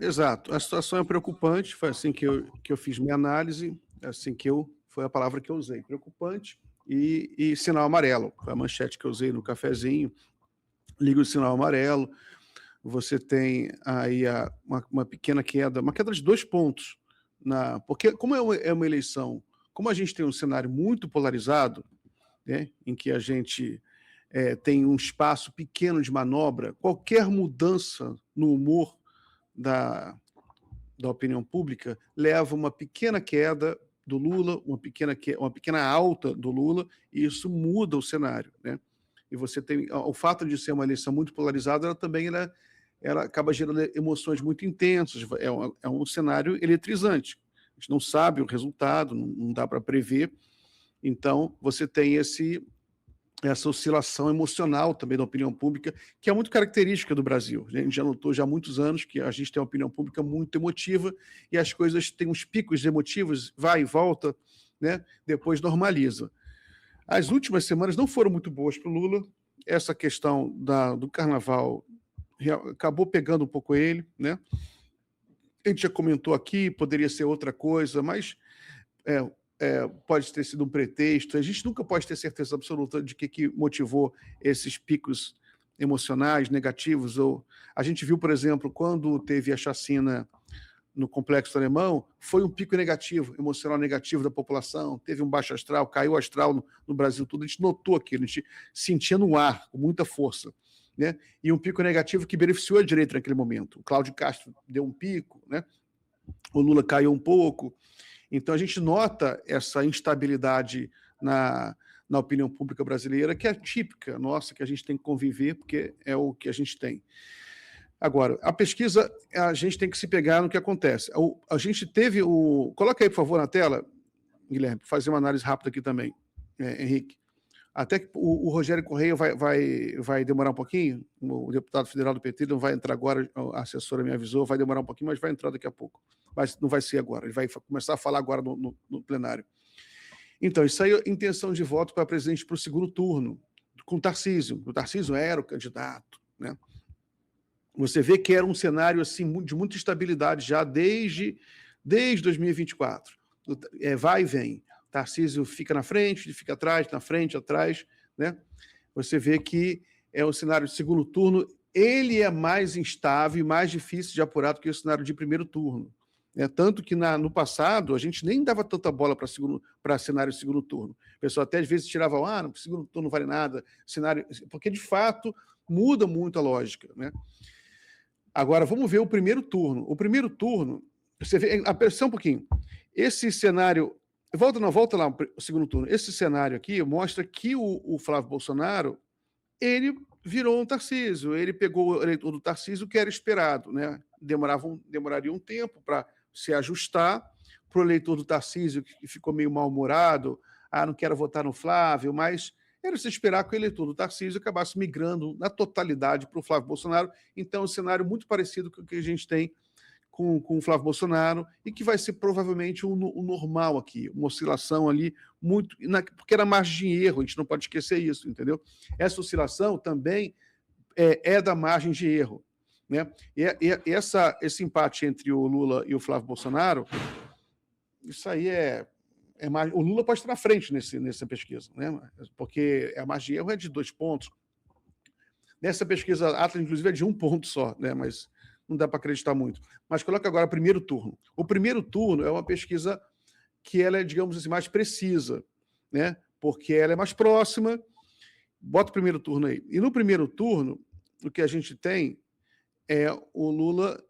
Exato. A situação é preocupante, foi assim que eu fiz minha análise, assim foi a palavra que eu usei, preocupante e sinal amarelo, foi a manchete que eu usei no cafezinho, liga o sinal amarelo, você tem aí uma pequena queda, uma queda de 2 pontos, porque como é uma eleição, como a gente tem um cenário muito polarizado, né, em que a gente tem um espaço pequeno de manobra, qualquer mudança no humor da, da opinião pública leva uma pequena queda do Lula, uma pequena alta do Lula, e isso muda o cenário, né? E você tem o fato de ser uma eleição muito polarizada, ela acaba gerando emoções muito intensas, é um cenário eletrizante. A gente não sabe o resultado, não dá para prever, então você tem essa oscilação emocional também da opinião pública, que é muito característica do Brasil. A gente já notou já há muitos anos que a gente tem uma opinião pública muito emotiva e as coisas têm uns picos emotivos, vai e volta, né? Depois normaliza. As últimas semanas não foram muito boas para o Lula. Essa questão do carnaval acabou pegando um pouco ele, né? A gente já comentou aqui, poderia ser outra coisa, mas pode ter sido um pretexto. A gente nunca pode ter certeza absoluta de que motivou esses picos emocionais negativos. Ou a gente viu, por exemplo, quando teve a chacina no Complexo Alemão, foi um pico negativo, emocional negativo da população, teve um baixo astral, caiu o astral no Brasil todo, a gente notou aquilo, a gente sentia no ar, com muita força, né? E um pico negativo que beneficiou a direita naquele momento. O Cláudio Castro deu um pico, né? O Lula caiu um pouco. Então a gente nota essa instabilidade na opinião pública brasileira, que é típica nossa, que a gente tem que conviver, porque é o que a gente tem. Agora, a pesquisa, a gente tem que se pegar no que acontece. A gente teve o... Coloca aí, por favor, na tela, Guilherme, fazer uma análise rápida aqui também, Henrique. Até que o Rogério Correia vai demorar um pouquinho, o deputado federal do PT não vai entrar agora, a assessora me avisou, vai demorar um pouquinho, mas vai entrar daqui a pouco. Mas não vai ser agora, ele vai começar a falar agora no plenário. Então, isso aí é intenção de voto para presidente para o segundo turno, com o Tarcísio. O Tarcísio era o candidato, né? Você vê que era um cenário assim, de muita estabilidade já desde 2024. Vai e vem. Tarcísio fica na frente, fica atrás, na frente, atrás, né? Você vê que é um cenário de segundo turno, ele é mais instável e mais difícil de apurar do que o cenário de primeiro turno. Tanto que no passado a gente nem dava tanta bola para cenário de segundo turno. O pessoal até às vezes tirava, no segundo turno não vale nada, cenário, porque de fato muda muito a lógica, né? Agora, vamos ver o primeiro turno. O primeiro turno, você vê, só um pouquinho. Esse cenário. Volta lá o segundo turno. Esse cenário aqui mostra que o Flávio Bolsonaro ele virou um Tarcísio. Ele pegou o eleitor do Tarcísio, que era esperado, né? Demoraria um tempo para se ajustar. Para o eleitor do Tarcísio, que ficou meio mal-humorado, não quero votar no Flávio, mas era se esperar que o eleitor do Tarcísio acabasse migrando na totalidade para o Flávio Bolsonaro. Então, é um cenário muito parecido com o que a gente tem com o Flávio Bolsonaro e que vai ser provavelmente o normal aqui, uma oscilação ali muito... porque era margem de erro, a gente não pode esquecer isso, entendeu? Essa oscilação também é da margem de erro, né? Esse empate entre o Lula e o Flávio Bolsonaro, isso aí o Lula pode estar na frente nessa pesquisa, né? Porque a margem de erro é de 2 pontos. Nessa pesquisa, a Atlas, inclusive, é de 1 ponto só, né? Mas não dá para acreditar muito. Mas coloca agora o primeiro turno. O primeiro turno é uma pesquisa que ela é, digamos assim, mais precisa, né? Porque ela é mais próxima. Bota o primeiro turno aí. E no primeiro turno, o que a gente tem é o Lula,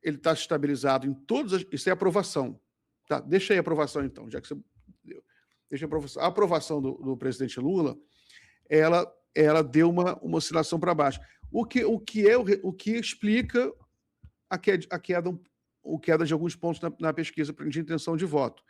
ele está estabilizado em todas as... Isso é aprovação. Tá, deixa aí a aprovação, então, já que você... Deixa a aprovação. A aprovação do presidente Lula, ela deu uma oscilação para baixo. O que explica a queda de alguns pontos na pesquisa de intenção de voto.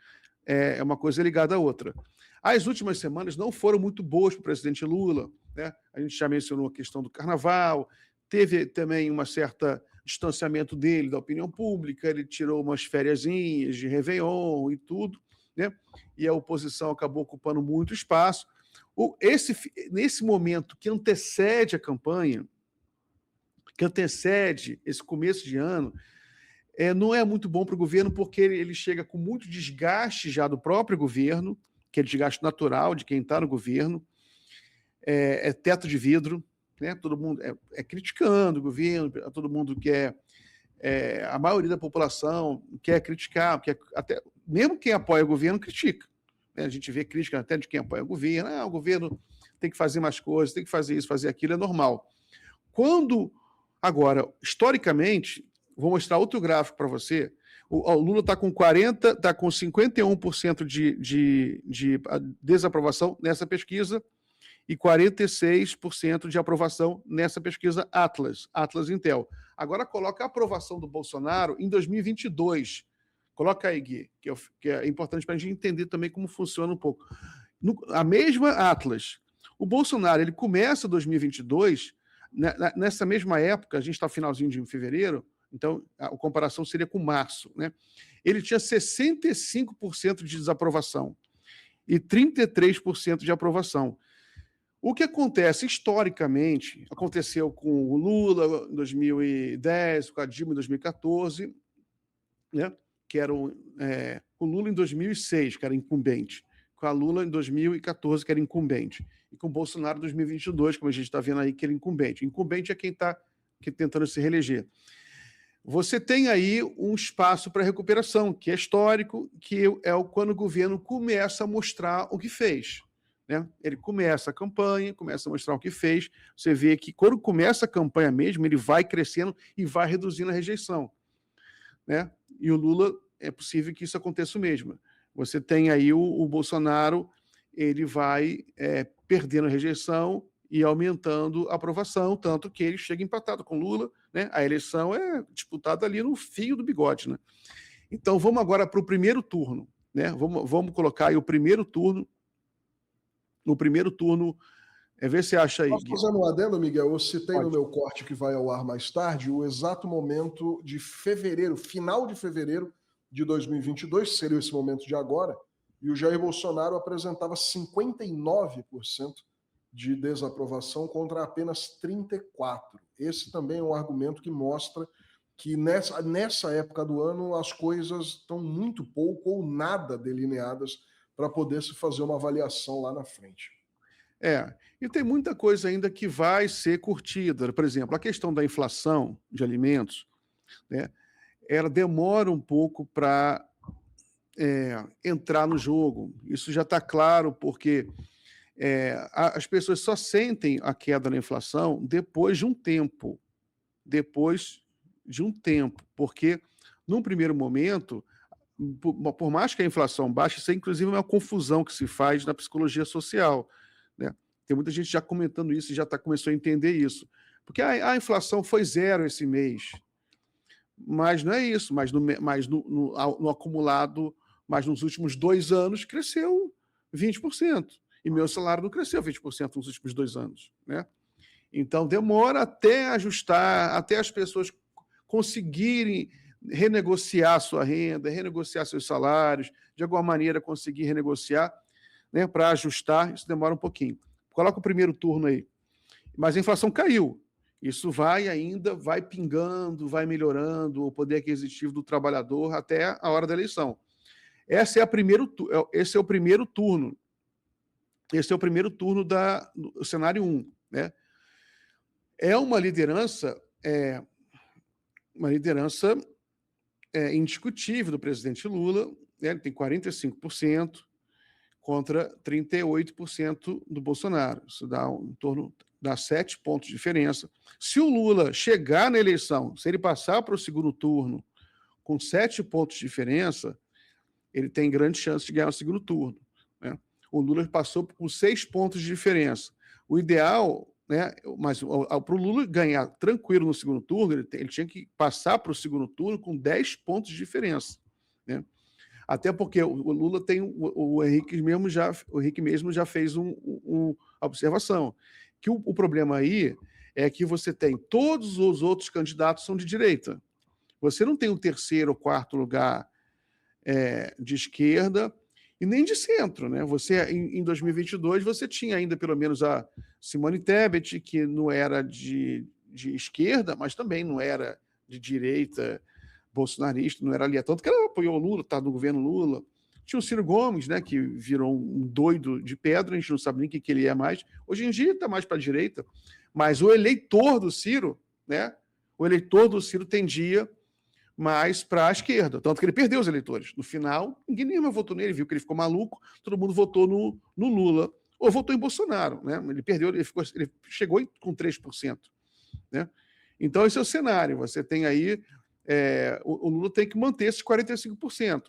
É uma coisa ligada à outra. As últimas semanas não foram muito boas para o presidente Lula, né? A gente já mencionou a questão do carnaval, teve também um certo distanciamento dele da opinião pública, ele tirou umas fériasinhas de Réveillon e tudo, né? E a oposição acabou ocupando muito espaço. Nesse momento que antecede a campanha, que antecede esse começo de ano, não é muito bom para o governo, porque ele chega com muito desgaste já do próprio governo, que é desgaste natural de quem está no governo, é teto de vidro, né? Todo mundo é criticando o governo, todo mundo quer, a maioria da população quer criticar, até mesmo quem apoia o governo critica. Né? A gente vê crítica até de quem apoia o governo, o governo tem que fazer mais coisas, tem que fazer isso, fazer aquilo, é normal. Agora, historicamente, vou mostrar outro gráfico para você. O Lula está com 51% de desaprovação nessa pesquisa e 46% de aprovação nessa pesquisa Atlas Intel. Agora coloca a aprovação do Bolsonaro em 2022. Coloca aí, Gui, que é importante para a gente entender também como funciona um pouco. A mesma Atlas. O Bolsonaro, ele começa 2022, nessa mesma época, a gente está no finalzinho de fevereiro, então a comparação seria com março, né? Ele tinha 65% de desaprovação e 33% de aprovação. O que acontece historicamente, aconteceu com o Lula em 2010, com a Dilma em 2014, né? Que era o Lula em 2006, que era incumbente, com a Lula em 2014, que era incumbente, e com o Bolsonaro em 2022, como a gente está vendo aí, que era incumbente. Incumbente é quem está tentando se reeleger. Você tem aí um espaço para recuperação, que é histórico, que é quando o governo começa a mostrar o que fez. Né? Ele começa a campanha, começa a mostrar o que fez. Você vê que quando começa a campanha mesmo, ele vai crescendo e vai reduzindo a rejeição. Né? E o Lula, é possível que isso aconteça mesmo. Você tem aí o Bolsonaro, ele vai perdendo a rejeição e aumentando a aprovação, tanto que ele chega empatado com Lula, né? A eleição é disputada ali no fio do bigode. Né? Então, vamos agora para o primeiro turno. Né? Vamos colocar aí o primeiro turno. No primeiro turno, vê se acha aí. Posso fazer um adendo, Miguel? Eu citei no meu corte que vai ao ar mais tarde o exato momento de fevereiro, final de fevereiro de 2022, seria esse momento de agora, e o Jair Bolsonaro apresentava 59% de desaprovação contra apenas 34%. Esse também é um argumento que mostra que nessa época do ano as coisas estão muito pouco ou nada delineadas para poder se fazer uma avaliação lá na frente. E tem muita coisa ainda que vai ser curtida. Por exemplo, a questão da inflação de alimentos, né, ela demora um pouco para entrar no jogo. Isso já está claro, porque as pessoas só sentem a queda na inflação depois de um tempo. Porque, num primeiro momento, por mais que a inflação baixe, isso é inclusive uma confusão que se faz na psicologia social. Né? Tem muita gente já comentando isso e já começou a entender isso. Porque a inflação foi zero esse mês. Mas não é isso. Mas no acumulado, mas nos últimos 2 anos, cresceu 20%. E meu salário não cresceu 20% nos últimos 2 anos. Né? Então, demora até ajustar, até as pessoas conseguirem renegociar sua renda, renegociar seus salários, de alguma maneira conseguir renegociar, né, para ajustar, isso demora um pouquinho. Coloca o primeiro turno aí. Mas a inflação caiu. Isso vai pingando, vai melhorando o poder aquisitivo do trabalhador até a hora da eleição. Esse é o primeiro turno. Esse é o primeiro turno do cenário 1. Né? É uma liderança indiscutível do presidente Lula, né? Ele tem 45% contra 38% do Bolsonaro. Isso dá 7 pontos de diferença. Se o Lula chegar na eleição, se ele passar para o segundo turno com 7 pontos de diferença, ele tem grande chance de ganhar o segundo turno. Né? O Lula passou com 6 pontos de diferença. O ideal, né, mas para o Lula ganhar tranquilo no segundo turno, ele tinha que passar para o segundo turno com 10 pontos de diferença. Né? Até porque o Lula tem o Henrique mesmo já fez uma observação, que o problema aí é que você tem todos os outros candidatos são de direita. Você não tem o terceiro ou quarto lugar de esquerda e nem de centro. Né? Você, em 2022, você tinha ainda pelo menos a Simone Tebet, que não era de esquerda, mas também não era de direita, bolsonarista, não era aliado, tanto que ela apoiou o Lula, está no governo Lula. Tinha o Ciro Gomes, né, que virou um doido de pedra, a gente não sabe nem o que ele é mais. Hoje em dia está mais para a direita, mas o eleitor do Ciro, né, o eleitor do Ciro tendia mais para a esquerda, tanto que ele perdeu os eleitores. No final, ninguém mais votou nele, viu que ele ficou maluco, todo mundo votou no Lula, ou votou em Bolsonaro, né? Ele perdeu, ele chegou com 3%, né? Então, esse é o cenário. Você tem aí, o Lula tem que manter esses 45%.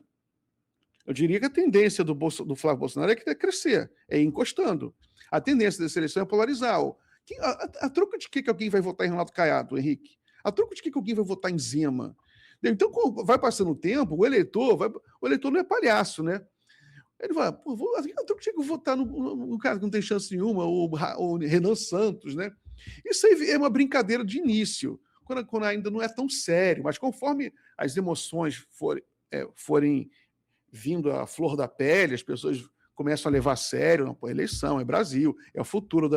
Eu diria que a tendência do Flávio Bolsonaro é crescer, é ir encostando. A tendência dessa eleição é polarizar. A troco de que alguém vai votar em Renato Caiado, Henrique? A troco de que alguém vai votar em Zema? Então, vai passando o tempo, o eleitor não é palhaço, né? Ele vai, pô, a troco de que eu vou votar no cara que não tem chance nenhuma, o Renan Santos, né? Isso aí é uma brincadeira de início, quando ainda não é tão sério, mas conforme as emoções forem vindo à flor da pele, as pessoas começam a levar a sério, não, pô, eleição, é Brasil, é o futuro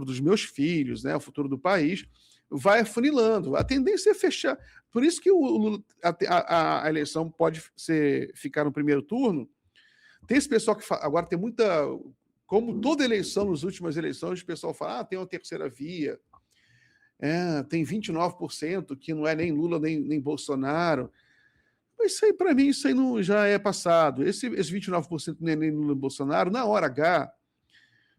dos meus filhos, né, é o futuro do país, vai afunilando. A tendência é fechar. Por isso que a eleição pode ficar no primeiro turno. Tem esse pessoal que agora tem muita... Como toda eleição, nas últimas eleições, o pessoal fala, tem uma terceira via, tem 29% que não é nem Lula nem Bolsonaro. Mas isso aí, para mim, isso aí não, já é passado. Esse 29% não é nem Lula nem Bolsonaro, na hora H,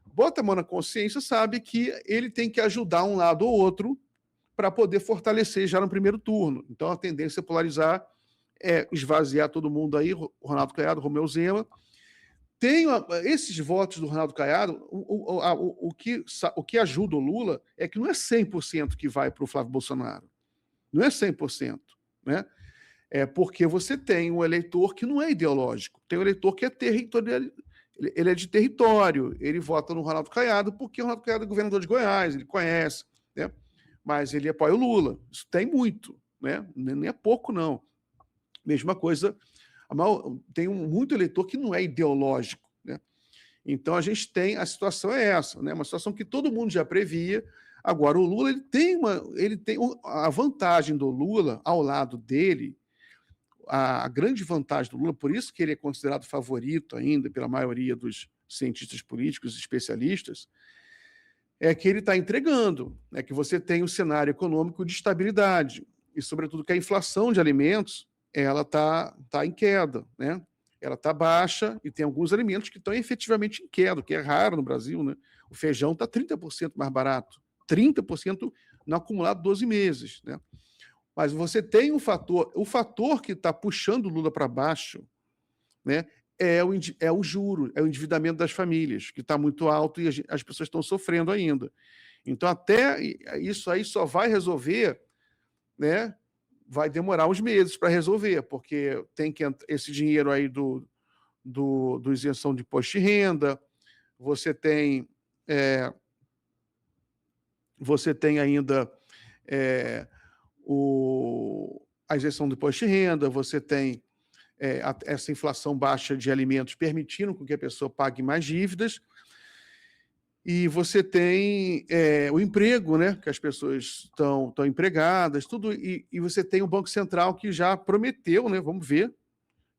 bota a mão na consciência, sabe que ele tem que ajudar um lado ou outro para poder fortalecer já no primeiro turno. Então, a tendência é polarizar, esvaziar todo mundo aí, Ronaldo Caiado, Romeu Zema. Esses votos do Ronaldo Caiado, o que ajuda o Lula é que não é 100% que vai para o Flávio Bolsonaro. Não é 100%, né? É porque você tem um eleitor que não é ideológico, tem um eleitor que é territorial, ele é de território, ele vota no Ronaldo Caiado porque o Ronaldo Caiado é governador de Goiás, ele conhece, né? Mas ele apoia o Lula. Isso tem muito, né? Nem é pouco, não. Mesma coisa, tem muito eleitor que não é ideológico, né? Então, a situação é essa, né? Uma situação que todo mundo já previa. Agora, o Lula, ele tem a vantagem do Lula ao lado dele, a grande vantagem do Lula, por isso que ele é considerado favorito ainda pela maioria dos cientistas políticos e especialistas, é que ele está entregando, é que você tem o cenário econômico de estabilidade e, sobretudo, que a inflação de alimentos ela está em queda, né? Ela está baixa e tem alguns alimentos que estão efetivamente em queda, o que é raro no Brasil, né? O feijão está 30% mais barato, 30% no acumulado 12 meses, né? Mas você tem o fator que está puxando o Lula para baixo, né, é o juro, é o endividamento das famílias, que está muito alto e as pessoas estão sofrendo ainda. Então, até isso aí só vai resolver, né, vai demorar uns meses para resolver, porque tem que esse dinheiro aí do isenção de imposto de renda, você tem ainda a isenção do imposto de renda, você tem essa inflação baixa de alimentos permitindo que a pessoa pague mais dívidas, e você tem o emprego, né, que as pessoas estão empregadas, tudo, e você tem o Banco Central que já prometeu, né, vamos ver,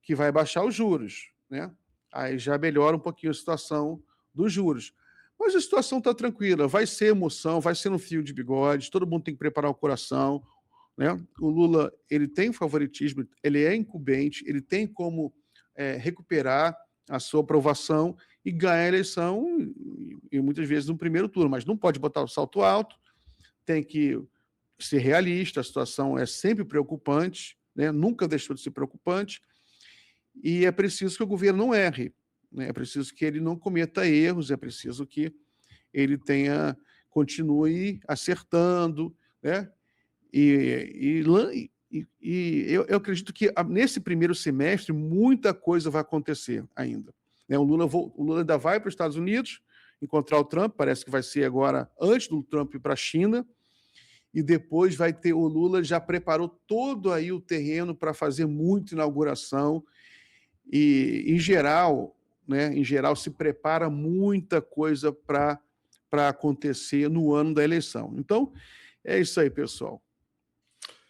que vai baixar os juros, né? Aí já melhora um pouquinho a situação dos juros. Mas a situação está tranquila, vai ser emoção, vai ser no fio de bigode, todo mundo tem que preparar o coração, né? O Lula, ele tem favoritismo, ele é incumbente, ele tem como recuperar a sua aprovação e ganhar a eleição, e muitas vezes no primeiro turno, mas não pode botar o salto alto, tem que ser realista, a situação é sempre preocupante, né? Nunca deixou de ser preocupante, e é preciso que o governo não erre, né? É preciso que ele não cometa erros, é preciso que ele continue acertando, né? E eu acredito que nesse primeiro semestre muita coisa vai acontecer ainda, né? O Lula ainda vai para os Estados Unidos encontrar o Trump, parece que vai ser agora antes do Trump ir para a China, e depois vai ter o Lula já preparou todo aí o terreno para fazer muita inauguração, e em geral se prepara muita coisa para acontecer no ano da eleição. Então, é isso aí, pessoal.